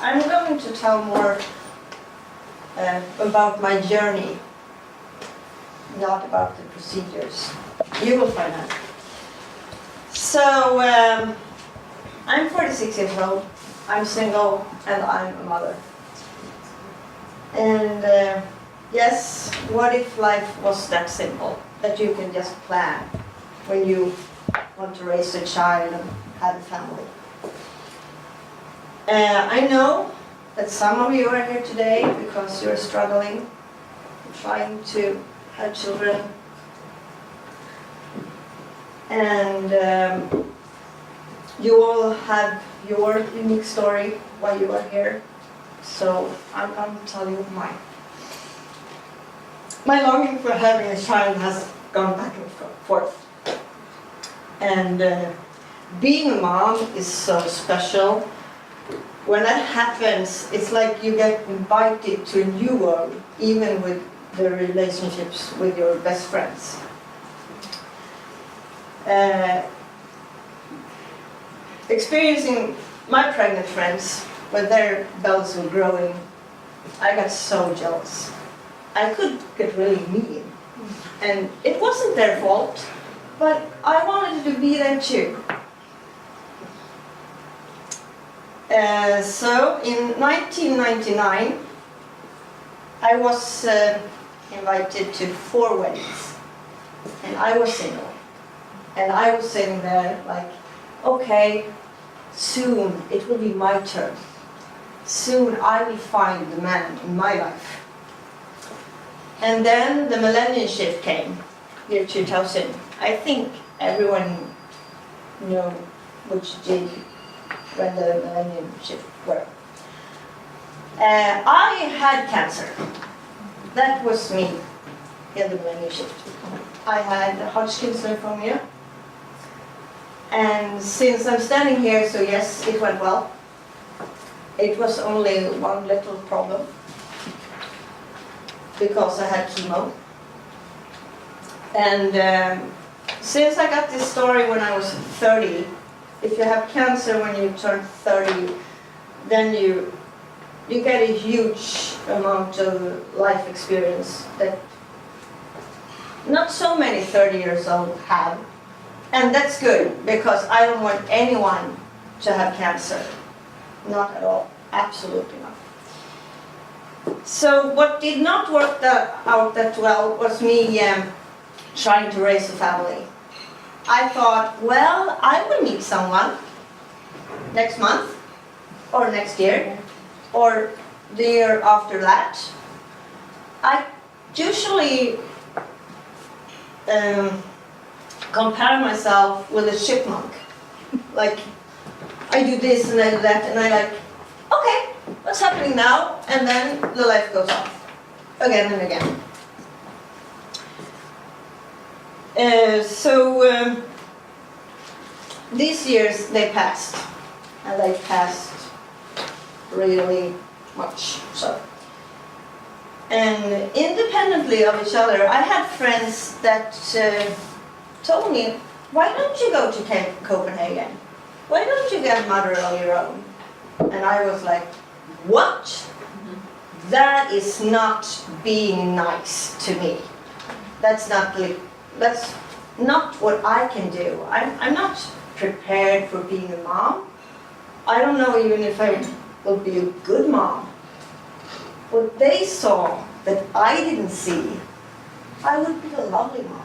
I'm going to tell more about my journey, not about the procedures. You will find out. So, I'm 46 years old, I'm single, and I'm a mother. And yes, what if life was that simple, that you can just plan when you want to raise a child and have a family? I know that some of you are here today because you're struggling, trying to have children. And you all have your unique story why you are here. So I'm going to tell you mine. My longing for having a child has gone back and forth. And being a mom is so special. When that happens, it's like you get invited to a new world, even with the relationships with your best friends. Experiencing my pregnant friends, when their bellies were growing, I got so jealous. I could get really mean. And it wasn't their fault, but I wanted to be there too. So in 1999, I was invited to 4 weddings, and I was single. And I was sitting there like, okay, soon it will be my turn. Soon I will find the man in my life. And then the millennium shift came, year 2000. I think everyone know which day when the millennium shift were. I had cancer. That was me in the millennium shift. I had Hodgkin's lymphoma. And since I'm standing here, so yes, it went well. It was only one little problem, because I had chemo. And since I got this story when I was 30, if you have cancer when you turn 30, then you get a huge amount of life experience that not so many 30 years old have. And that's good, because I don't want anyone to have cancer. Not at all. Absolutely not. So what did not work out that well was me trying to raise a family. I thought, well, I will meet someone next month, or next year, or the year after that. I usually compare myself with a chipmunk. Like, I do this and I do that, and I like, okay, what's happening now? And then the life goes on, again and again. These years, they passed, and they passed really much so. And independently of each other, I had friends that told me, why don't you go to Copenhagen? Why don't you get a mother on your own? And I was like, what? That is not being nice to me. That's not what I can do. I'm not prepared for being a mom. I don't know even if I will be a good mom. What they saw that I didn't see, I would be a lovely mom.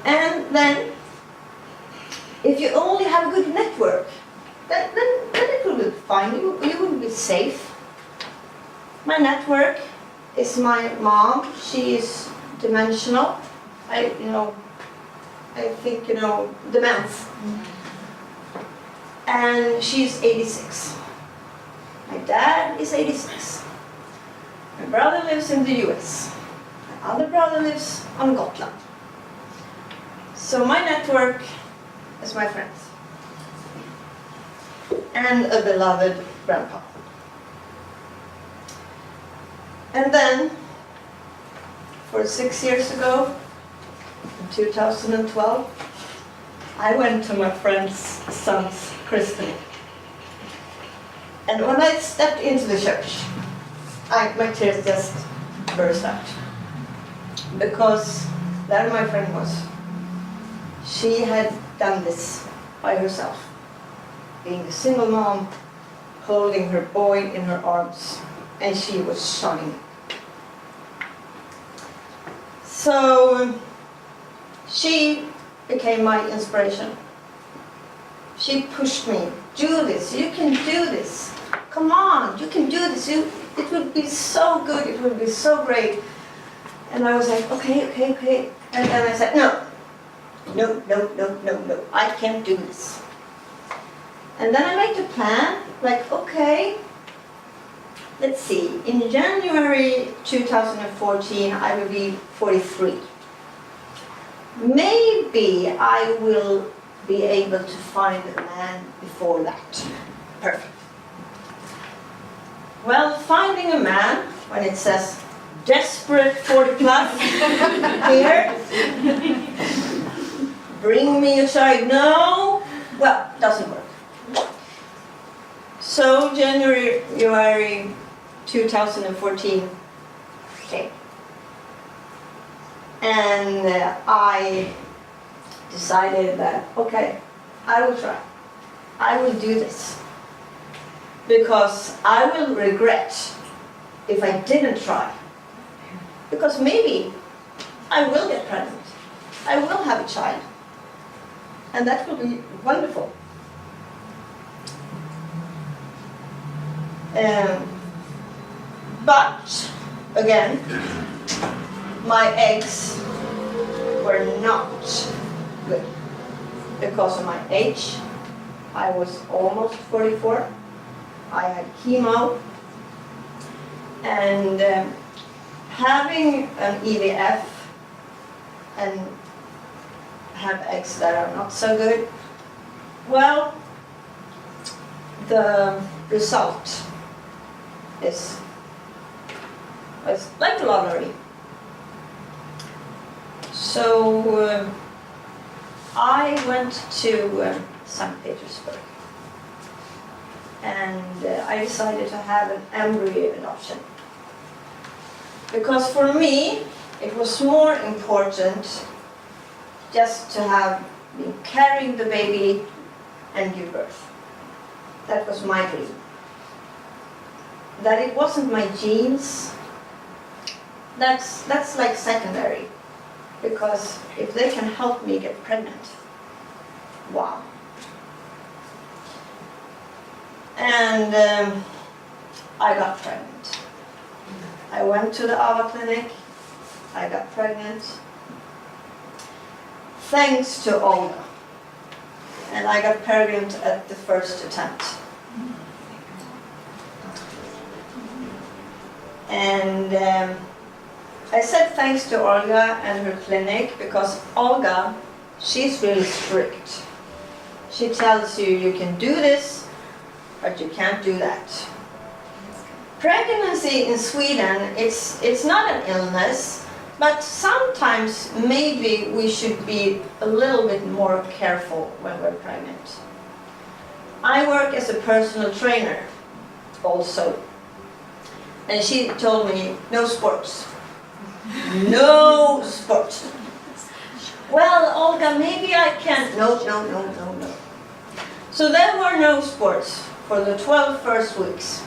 And then, if you only have a good network, then it will be fine. You will be safe. My network is my mom. She is dimensional. I think dementia. And she's 86. My dad is 86. My brother lives in the US. My other brother lives on Gotland. So my network is my friends. And a beloved grandpa. And then, for 6 years ago, in 2012, I went to my friend's son's christening. And when I stepped into the church, my tears just burst out. Because there my friend was. She had done this by herself. Being a single mom, holding her boy in her arms, and she was shining. So she became my inspiration. She pushed me, do this, you can do this. Come on, you can do this. It would be so good, it would be so great. And I was like, okay. And then I said, no, I can't do this. And then I made a plan, like, okay, let's see, in January 2014, I will be 43. Maybe I will be able to find a man before that. Perfect. Well, finding a man, when it says desperate 40 plus, here, bring me a child, no, well, doesn't work. So January 2014 came. And I decided that, okay, I will try. I will do this. Because I will regret if I didn't try. Because maybe I will get pregnant. I will have a child. And that will be wonderful. But, again, my eggs were not good. Because of my age, I was almost 44. I had chemo. And having an EVF and have eggs that are not so good, well, the result is like a lottery. So I went to St. Petersburg, and I decided to have an embryo adoption. Because for me, it was more important just to have been carrying the baby and give birth. That was my dream. That it wasn't my genes, that's like secondary. Because if they can help me get pregnant, wow. And I got pregnant. I went to the AVA clinic, I got pregnant, thanks to Olga. And I got pregnant at the first attempt. And I said thanks to Olga and her clinic because Olga, she's really strict. She tells you you can do this, but you can't do that. Pregnancy in Sweden, it's not an illness, but sometimes maybe we should be a little bit more careful when we're pregnant. I work as a personal trainer also. And she told me, no sports. No sports. Well, Olga, maybe I can. No. So there were no sports for the 12 first weeks.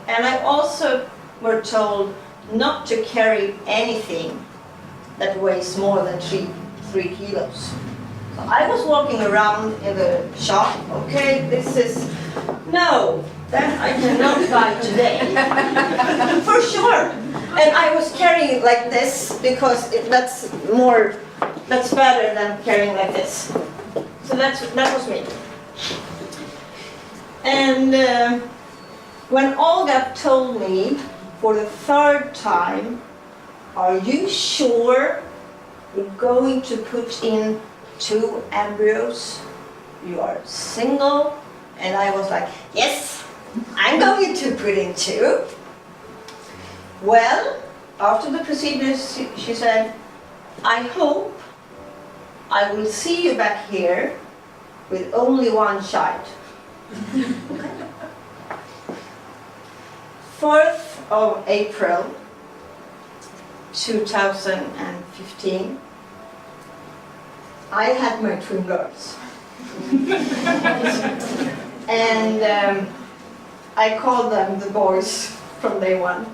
And I also were told not to carry anything that weighs more than 3 kilos. So I was walking around in the shop, okay, this is, no, then I cannot buy today, for sure. And I was carrying it like this because that's better than carrying like this. So that was me. And when Olga told me for the 3rd time, are you sure you're going to put in 2 embryos? You are single? And I was like, yes, I'm going to put in 2. Well, after the procedure, she said, I hope I will see you back here with only one child. 4th of April 2015, I had my twin girls. And I called them the boys from day one.